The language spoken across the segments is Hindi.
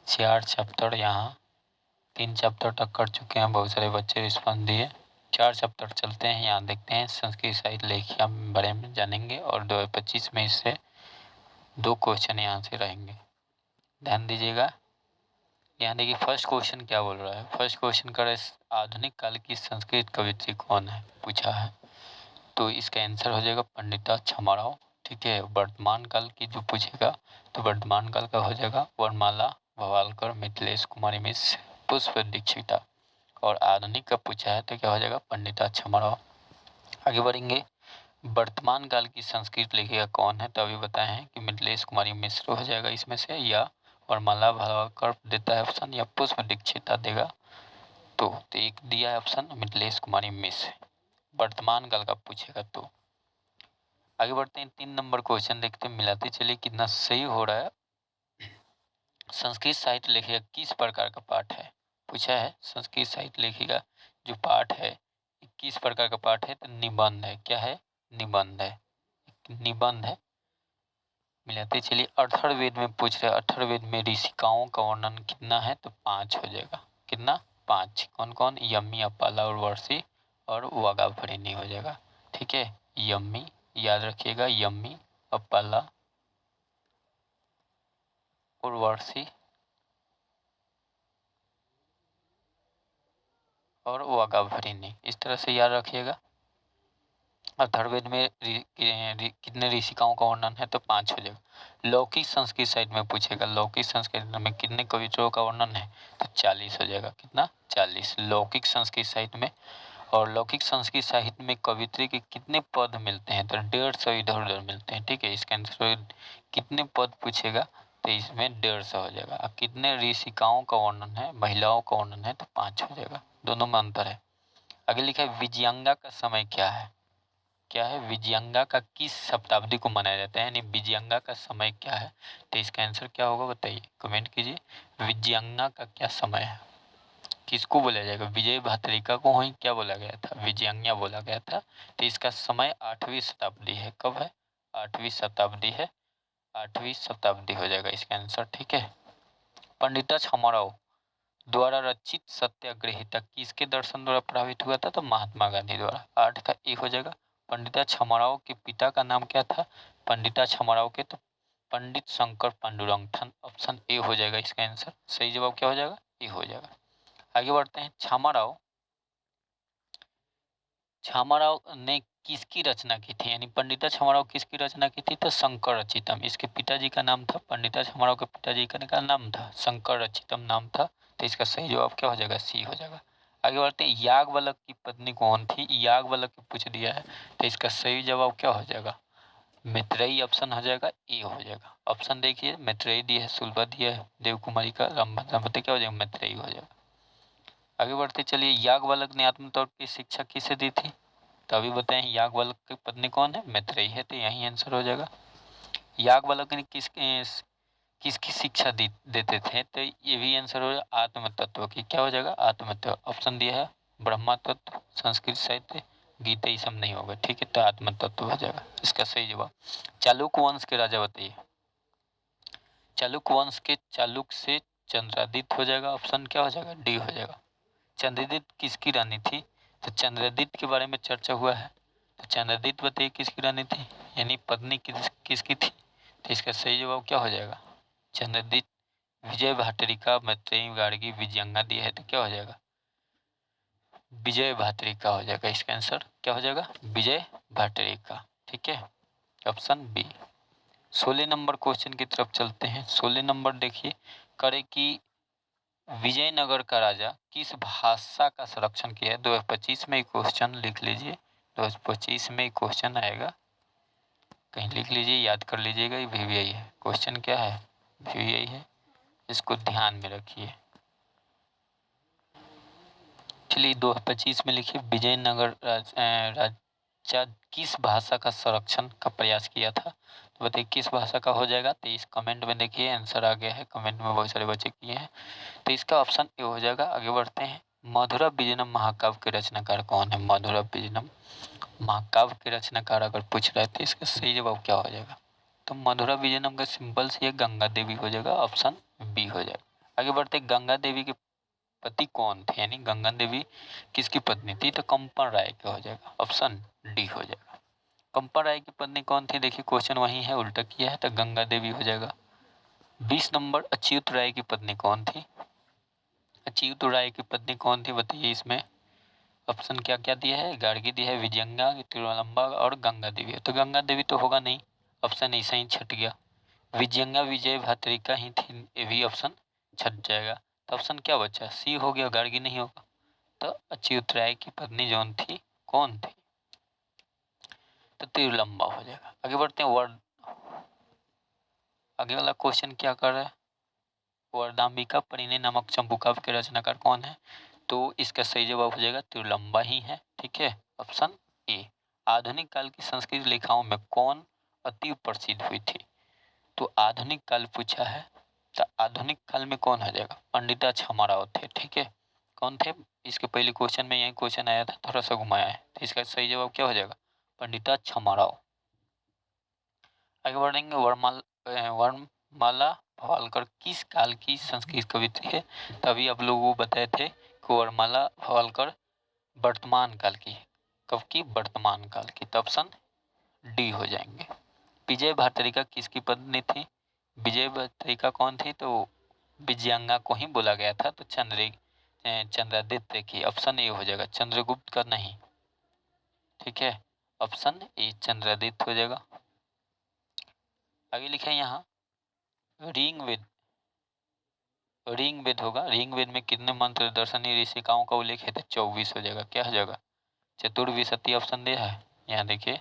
4 चैप्टर यहाँ 3 चैप्टर तक कर चुके हैं, बहुत सारे बच्चे रिस्पॉन्स दिए। 4 चैप्टर चलते हैं, यहाँ देखते हैं संस्कृत साहित्य लेखिका बारे में जानेंगे और 2025 में इससे 2 क्वेश्चन यहाँ से रहेंगे, ध्यान दीजिएगा। यहाँ देखिए फर्स्ट क्वेश्चन क्या बोल रहा है। फर्स्ट क्वेश्चन कर रहा है आधुनिक काल की संस्कृत कवियत्री कौन है, पूछा है। तो इसका आंसर हो जाएगा पंडिता छमाराव। ठीक है, वर्तमान काल की जो पूछेगा तो वर्तमान काल का हो जाएगा वरमाला भवालकर, मिथिलेश कुमारी मिश्र, पुष्प दीक्षिता। और आधुनिक का पूछा है तो क्या हो जाएगा पंडिता छमाराव। आगे बढ़ेंगे, वर्तमान काल की संस्कृत लेखिका कौन है, तो अभी बताए हैं कि मिथिलेश कुमारी मिश्र हो जाएगा इसमें से, या वरमाला भवालकर देता है ऑप्शन, या पुष्प दीक्षिता देगा। तो एक दिया है ऑप्शन मिथिलेश कुमारी मिश्र, वर्तमान काल का पूछेगा तो। आगे बढ़ते हैं, 3 नंबर क्वेश्चन देखते हैं, मिलाते चलिए कितना सही हो रहा है। संस्कृत साहित्य लेखिका किस प्रकार का पाठ है, पूछा है। संस्कृत साहित्य लेखिका जो पाठ है किस प्रकार का पाठ है, तो निबंध है। क्या है, निबंध है, निबंध है। मिलाते चलिए, अथर्ववेद में पूछ रहे हैं, अथर्ववेद में ऋषिकाओं का वर्णन कितना है, तो 5 हो जाएगा। कितना, 5। कौन कौन, यमी, अपाला और वर्षी और वाघाभरिणी हो जाएगा। ठीक है, यमी याद रखिएगा, यमी, अपाला और वर्षी और वाघाभरिणी, इस तरह से याद रखिएगा। अथर्ववेद में कितने ऋषिकाओं का वर्णन है, तो 5 हो जाएगा। लौकिक संस्कृत साहित्य में पूछेगा, लौकिक संस्कृत में कितने कवित्रों का वर्णन है, तो 40 हो जाएगा। कितना, 40 लौकिक संस्कृत साहित्य में। और लौकिक संस्कृत साहित्य में कवित्री के कितने पद मिलते हैं, तो 150 इधर उधर मिलते हैं। ठीक है, इसका आंसर कितने पद पूछेगा, तो इसमें 150 हो जाएगा। अब कितने ऋषिकाओं का वर्णन है, महिलाओं का वर्णन है, तो 5 हो जाएगा। दोनों में अंतर है। आगे लिखा है विजयंगा का समय क्या है। क्या है, विजयंगा का किस शताब्दी को मनाया जाता है, यानी विजयंगा का समय क्या है, तो इसका आंसर क्या होगा बताइए, कमेंट कीजिए। विजयंगा का क्या समय है, किसको बोला जाएगा, विजय भटरिका को ही क्या बोला गया था, विजयंगा बोला गया था। तो इसका समय 8वीं शताब्दी है। कब है, 8वीं शताब्दी है, 8वीं शताब्दी हो जाएगा इसका आंसर। ठीक है, पंडिता छमाराव द्वारा रचित सत्याग्रहिता किसके दर्शन द्वारा प्रभावित हुआ था, तो महात्मा गांधी द्वारा। 8 का ए हो जाएगा। पंडिता छमाराव के पिता का नाम क्या था, पंडिता छमाराव के, तो पंडित शंकर पांडुरंग। ऑप्शन ए हो जाएगा इसका आंसर। सही जवाब क्या हो जाएगा, ए हो जाएगा। आगे बढ़ते हैं, छामाराव ने किसकी रचना की थी, यानी पंडिता छामाराव किसकी रचना की थी, तो शंकर रचितम। इसके पिताजी का नाम था, पंडिता छामाराव के पिताजी का नाम था शंकर रचितम नाम था। तो इसका सही जवाब क्या हो जाएगा, सी हो जाएगा। आगे बढ़ते हैं, याज्ञवल्क्य की पत्नी कौन थी, याज्ञवल्क्य पूछ दिया है, तो इसका सही जवाब क्या हो जाएगा, मैत्रेयी। ऑप्शन हो जाएगा ए हो जाएगा। ऑप्शन देखिए, मैत्रेयी दिया है, सुलभा दिया है, देवकुमारी का, रामभद्र, क्या हो जाएगा, मैत्रेयी हो जाएगा। आगे बढ़ते चलिए, याज्ञवल्क्य ने आत्मतौर की शिक्षा किसे दी थी, तो अभी बताएं याज्ञवल्क्य की पत्नी कौन है, मैत्रेयी है, तो यही आंसर हो जाएगा। याज्ञवल्क्य ने किसकी शिक्षा देते थे, तो ये भी आंसर हो जाएगा आत्म तत्व की। क्या हो जाएगा, आत्म तत्व। ऑप्शन दिया है ब्रह्मा तत्व, संस्कृत साहित्य, गीता, ये सब नहीं होगा। ठीक है, तो आत्म तत्व हो जाएगा इसका सही जवाब। चालुक्य वंश के राजा बताइए, चालुक्य वंश के चालुक्य से चंद्रादित्य हो जाएगा। ऑप्शन क्या हो जाएगा, डी हो जाएगा। चंद्रदित्य किसकी रानी थी, तो चंद्रदित्य के बारे में चर्चा हुआ है, तो चंद्रदित्य बताइए किसकी रानी थी, यानी पत्नी किसकी थी, तो इसका सही जवाब क्या हो जाएगा, चंद्रदित्य। विजय भाटरिका, मैत्रेयी, गार्गी, विजयंगा दिया है, तो क्या हो जाएगा, विजय भाटरिका हो जाएगा। इसका आंसर क्या हो जाएगा, विजय भाटरिका। ठीक है, ऑप्शन बी। 16 नंबर क्वेश्चन की तरफ चलते हैं। 16 नंबर देखिए, करे कि विजयनगर का राजा किस भाषा का संरक्षण किया है। 2025 में क्वेश्चन लिख लीजिए, 2025 में क्वेश्चन आएगा, कहीं लिख लीजिए, याद कर लीजिएगा, ये वीवीआई है। क्वेश्चन क्या है, वीवीआई है, इसको ध्यान में रखिए। चलिए 2025 में लिखिए, विजयनगर राजा किस भाषा का संरक्षण का प्रयास किया था, तो बताइए किस भाषा का हो जाएगा। तो इस कमेंट में देखिए आंसर आ गया है, कमेंट में बहुत सारे बच्चे किए हैं, तो इसका ऑप्शन ए हो जाएगा। आगे बढ़ते हैं, मधुरा विजयनम महाकाव्य के रचनाकार कौन है, मधुरा विजयनम महाकाव्य के रचनाकार अगर पूछ रहे थे, इसका सही जवाब क्या हो जाएगा, तो मधुरा विजयनम का सिंपल से गंगा देवी हो जाएगा। ऑप्शन बी हो जाएगा। आगे बढ़ते, गंगा देवी के पति कौन थे, यानी गंगा देवी किसकी पत्नी थी, तो कंपन राय का हो जाएगा, ऑप्शन डी हो जाएगा। कंपन राय की पत्नी कौन थी, देखिए क्वेश्चन वही है, उल्टा किया है, तो गंगा देवी हो जाएगा। 20 नंबर, अच्युत राय की पत्नी कौन थी, अच्युत राय की पत्नी कौन थी बताइए। इसमें ऑप्शन क्या क्या दिया है, गार्गी दिया है, विजयंगा, तिरुवलंबा और गंगा देवी है। तो गंगा देवी तो होगा नहीं, ऑप्शन ऐसा ही छट गया। विजयंगा विजय भात्रिका ही थी, ये भी ऑप्शन छट जाएगा। तो ऑप्शन क्या बचा, सी हो गया, गार्गी नहीं होगा। तो अच्युत राय की पत्नी जौन थी कौन थी, तो तिरुलंबा हो जाएगा। आगे बढ़ते हैं, वर्ड, आगे वाला क्वेश्चन क्या कर रहा है, वरदाम्बिका परिणय नामक चंपू काव्य के रचनाकार कौन है, तो इसका सही जवाब हो जाएगा तिरुलंबा ही है, ठीक है, ऑप्शन ए। आधुनिक काल की संस्कृत लेखाओं में कौन अति प्रसिद्ध हुई थी, तो आधुनिक काल पूछा है, तो आधुनिक काल में कौन आ जाएगा, पंडिता छमाराव थे, ठीक है। कौन थे, इसके पहले क्वेश्चन में यही क्वेश्चन आया था, थोड़ा सा घुमाया है, तो इसका सही जवाब क्या हो जाएगा, पंडिता छमाराव। आगे बढ़ेंगे, वर्णमाला भवालकर किस काल की संस्कृत कवित्री है, तभी आप लोगों को बताए थे कि वर्णमाला भवालकर वर्तमान काल की है, कब की, वर्तमान काल की, तो ऑप्शन डी हो जाएंगे। विजय भारतरिका किसकी पत्नी थी, विजय भारतरिका कौन थी, तो विजयांगा को ही बोला गया था, तो चंद्रादित्य की, ऑप्शन ए हो जाएगा, चंद्रगुप्त का नहीं, ठीक है, ऑप्शन ए चंद्रादित्य हो जाएगा। आगे लिखे यहाँ, ऋग वेद, ऋग वेद होगा, ऋग वेद में कितने मंत्र दर्शनीय ऋषिकाओं का उल्लेख है, तो 24 हो जाएगा, क्या हो जाएगा, चतुर्विशति ऑप्शन दिया है, यहाँ देखिए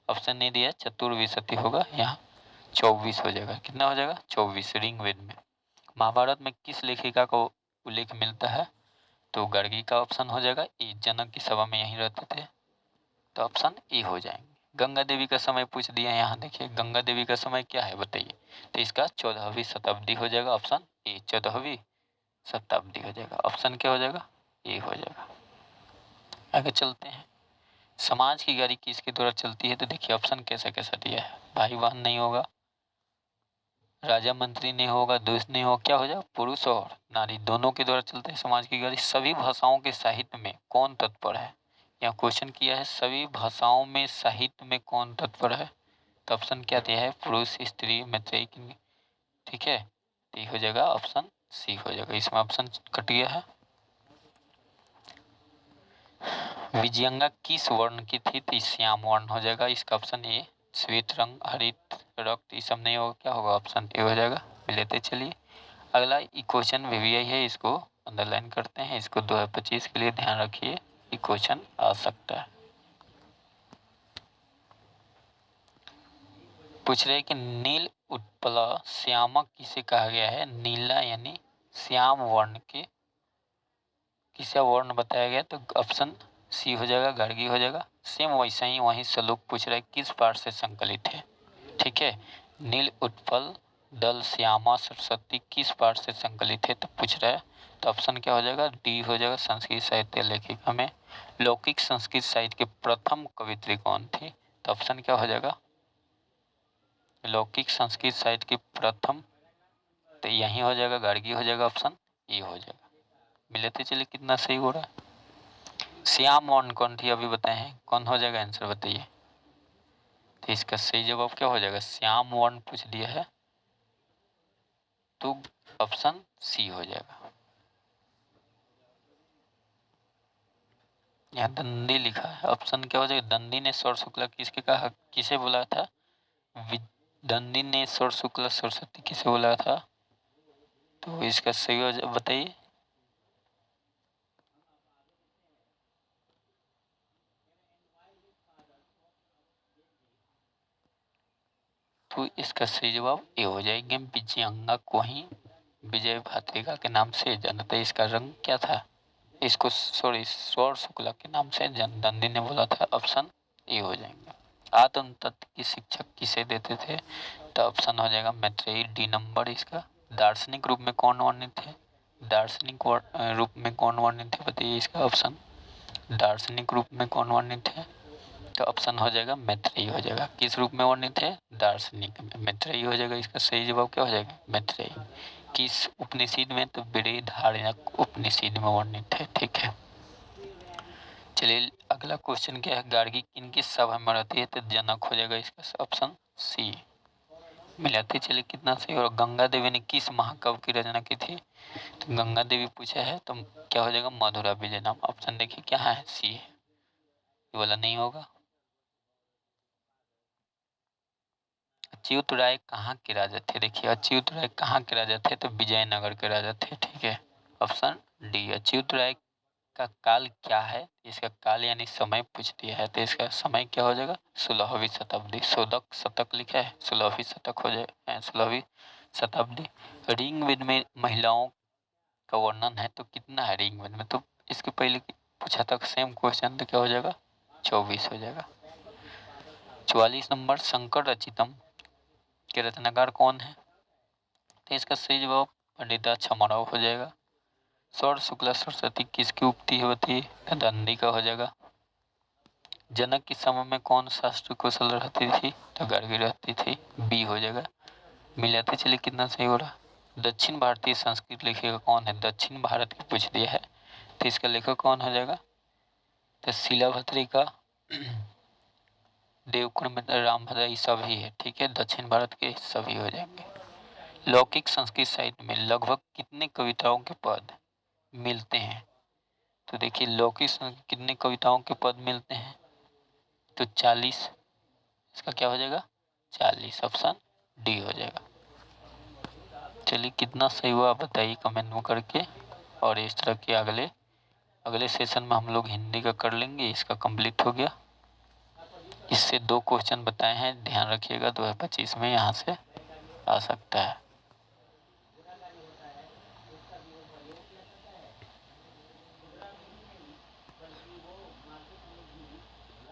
ऑप्शन नहीं दिया, चतुर्विशति होगा, यहाँ 24 हो जाएगा, कितना हो जाएगा 24 ऋग वेद में। महाभारत में किस लेखिका को उल्लेख मिलता है, तो गर्गी का ऑप्शन हो जाएगा ए, जनक की सभा में यहीं रहते थे, तो ऑप्शन ए हो जाएंगे। गंगा देवी का समय पूछ दिया, यहाँ देखिए गंगा देवी का समय क्या है बताइए, तो इसका 14वीं शताब्दी हो जाएगा, ऑप्शन ए 14वीं शताब्दी हो जाएगा, ऑप्शन क्या हो जाएगा, ए हो जाएगा। आगे चलते हैं, समाज की गाड़ी किसके द्वारा चलती है, तो देखिए ऑप्शन कैसा कैसा दिया है, भाई बहन नहीं होगा, राजा मंत्री नहीं होगा, दोस्त नहीं होगा, क्या हो जाएगा, पुरुष और नारी दोनों के द्वारा चलते हैं समाज की गाड़ी। सभी भाषाओं के साहित्य में कौन तत्पर है, यहाँ क्वेश्चन किया है, सभी भाषाओं में साहित्य में कौन तत्पर है, तो ऑप्शन क्या दिया है, पुरुष, स्त्री, मैत्रेयी, ठीक है, तो ये हो जाएगा ऑप्शन सी हो जाएगा, इसमें ऑप्शन कट गया है। विजयंगा किस वर्ण की थी, तो श्याम वर्ण हो जाएगा, इसका ऑप्शन ए। श्वेत रंग, हरित रक्त, ये सब नहीं होगा, क्या होगा, ऑप्शन ए हो जाएगा। लेते चलिए, अगला क्वेश्चन वीवीआई है, इसको अंडरलाइन करते हैं, इसको 2025 के लिए ध्यान रखिए, ये क्वेश्चन आ सकता है। पूछ रहे कि नील उत्पला श्यामक किसे कहा गया है, नीला यानी श्याम वर्ण के किसे वर्ण बताया गया, तो ऑप्शन सी हो जाएगा, गार्गी हो जाएगा। सेम वैसा ही वहीं श्लोक पूछ रहा है किस पाठ से संकलित है, ठीक है, नील उत्पल दल श्यामा सरस्वती किस पाठ से संकलित है, तो पूछ रहा है, तो ऑप्शन क्या हो जाएगा, डी हो जाएगा, संस्कृत साहित्य लेखिका में। लौकिक संस्कृत साहित्य के प्रथम कवित्री कौन थी, तो ऑप्शन क्या हो जाएगा, लौकिक संस्कृत साहित्य की प्रथम, तो यही हो जाएगा, गार्गी हो जाएगा, ऑप्शन ए हो जाएगा। मिलते चलिए कितना सही हो रहा है। श्याम वर्ण कौन थी अभी बताए हैं, कौन हो जाएगा आंसर बताइए, तो इसका सही जवाब क्या हो जाएगा, श्याम वर्ण पूछ दिया है, तो ऑप्शन सी हो जाएगा। यहाँ दंडी लिखा है, ऑप्शन क्या हो जाएगा, दंडी ने स्वर शुक्ला किसके कहा, किसे बोला था, दंडी ने स्वर शुक्ला सरस्वती किसे बोला था, तो इसका सही बताइए, तो इसका सही जवाब ए हो जाएगा, विजयांगा को ही विजय भात्रिका के नाम से जानते, इसका रंग क्या था, इसको सॉरी सौर शुक्ला के नाम से दंडी ने बोला था, ऑप्शन ए हो जाएंगे। आत्म तत्व की शिक्षक किसे देते थे, तो ऑप्शन हो जाएगा मैत्रेयी, डी नंबर इसका। दार्शनिक रूप में कौन वर्णित थे, दार्शनिक रूप में कौन वर्णित थे बताइए, इसका ऑप्शन दार्शनिक रूप में कौन वर्णित है, तो ऑप्शन हो जाएगा मैत्रेयी हो जाएगा। किस रूप में वर्णित है, दार्शनिक में, मैत्रेयी हो जाएगा, इसका सही जवाब क्या हो जाएगा, मैत्रेयी। किस उपनिषद में? तो बृहदारण्यक उपनिषद में वर्णित है। ठीक है, चलिए अगला क्वेश्चन क्या है, गार्गी किनकी सभा में रहती है? तो जनक हो जाएगा इसका ऑप्शन सी। मिलाते चलिए कितना सही। और गंगा देवी ने किस महाकाव्य की रचना की थी? तो गंगा देवी पूछा है तो क्या हो जाएगा? मधुरा विजय नाम। ऑप्शन देखिए क्या है? सी है, ये वाला नहीं होगा। अच्युत राय कहाँ के राजा थे? देखिए अच्युत राय कहाँ के राजा थे? तो विजयनगर के राजा थे। ठीक है, ऑप्शन डी। अच्युत राय का काल क्या है? इसका काल यानी समय पूछ दिया है, तो इसका समय क्या हो जाएगा? 16वीं शताब्दी। शोधक शतक लिखा है, 16वीं शतक हो जाए, 16वीं शताब्दी। ऋग्वेद में महिलाओं का वर्णन है तो कितना है ऋग्वेद में? तो इसके पहले पूछा था सेम क्वेश्चन, तो क्या हो जाएगा? 24 हो जाएगा। 44 नंबर, शंकर रचितम के रचनाकार कौन है? तो इसका सही जवाब पंडिता छमाराव हो जाएगा। सौर शुक्ला सरस्वती किसकी उक्ति होती है? दंडी का हो जाएगा। जनक के समय में कौन शास्त्र कुशल रहती थी? तो गार्गी रहती थी, बी हो जाएगा। मिलाते चलिए कितना सही हो रहा। दक्षिण भारतीय संस्कृत लेखक कौन है? दक्षिण भारत की पूछ दिया है, तो इसका लेखक कौन हो जाएगा? तो शिलाभद्री का, देवकुंड में रामभद्र, ये सभी है। ठीक है, दक्षिण भारत के सभी हो जाएंगे। लौकिक संस्कृत साहित्य में लगभग कितने कविताओं के पद मिलते हैं? तो देखिए लौकिक कितने कविताओं के पद मिलते हैं? तो 40। इसका क्या हो जाएगा? 40, ऑप्शन डी हो जाएगा। चलिए कितना सही हुआ आप बताइए कमेंट में करके। और इस तरह के अगले अगले सेशन में हम लोग हिंदी का कर लेंगे। इसका कंप्लीट हो गया। इससे 2 क्वेश्चन बताए हैं, ध्यान रखिएगा। 2025 में यहाँ से आ सकता है।